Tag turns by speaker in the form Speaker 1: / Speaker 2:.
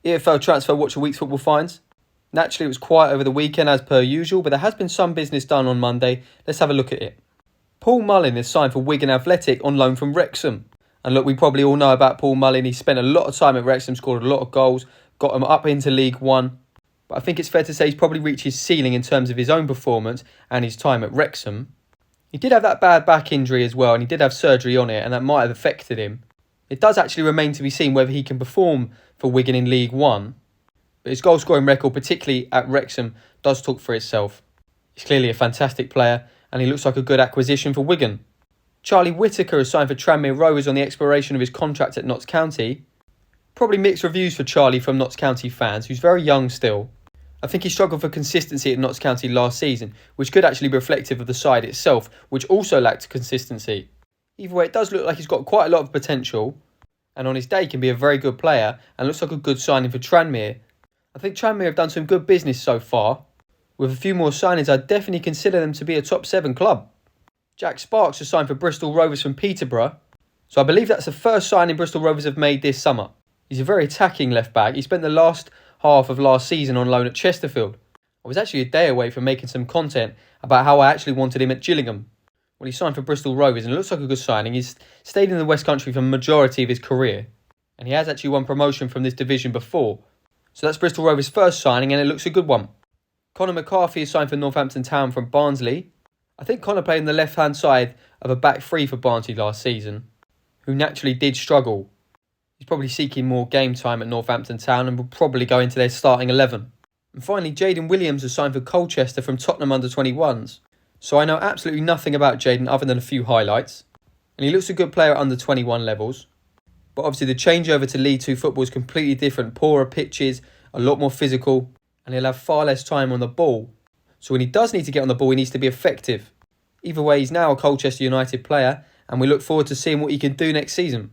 Speaker 1: EFL transfer watcher Weeks Football Finds. Naturally, it was quiet over the weekend as per usual, but there has been some business done on Monday. Let's have a look at it. Paul Mullen is signed for Wigan Athletic on loan from Wrexham. And look, we probably all know about Paul Mullen. He spent a lot of time at Wrexham, scored a lot of goals, got him up into League One. But I think it's fair to say he's probably reached his ceiling in terms of his own performance and his time at Wrexham. He did have that bad back injury as well, and he did have surgery on it, and that might have affected him. It does actually remain to be seen whether he can perform for Wigan in League One. But his goal-scoring record, particularly at Wrexham, does talk for itself. He's clearly a fantastic player, and he looks like a good acquisition for Wigan. Charlie Whitaker has signed for Tranmere Rovers on the expiration of his contract at Notts County. Probably mixed reviews for Charlie from Notts County fans, who's very young still. I think he struggled for consistency at Notts County last season, which could actually be reflective of the side itself, which also lacked consistency. Either way, it does look like he's got quite a lot of potential, and on his day can be a very good player, and looks like a good signing for Tranmere. I think Tranmere have done some good business so far. With a few more signings, I'd definitely consider them to be a top 7 club. Jack Sparks has signed for Bristol Rovers from Peterborough, so I believe that's the first signing Bristol Rovers have made this summer. He's a very attacking left-back. He spent the last half of last season on loan at Chesterfield. I was actually a day away from making some content about how I actually wanted him at Gillingham. Well, he signed for Bristol Rovers and it looks like a good signing. He's stayed in the West Country for the majority of his career, and he has actually won promotion from this division before. So that's Bristol Rovers' first signing, and it looks a good one. Conor McCarthy is signed for Northampton Town from Barnsley. I think Conor played on the left-hand side of a back three for Barnsley last season, who naturally did struggle. He's probably seeking more game time at Northampton Town and will probably go into their starting 11. And finally, Jaden Williams has signed for Colchester from Tottenham under-21s. So I know absolutely nothing about Jaden other than a few highlights. And he looks a good player at under-21 levels. But obviously the changeover to League 2 football is completely different. Poorer pitches, a lot more physical, and he'll have far less time on the ball. So when he does need to get on the ball, he needs to be effective. Either way, he's now a Colchester United player, and we look forward to seeing what he can do next season.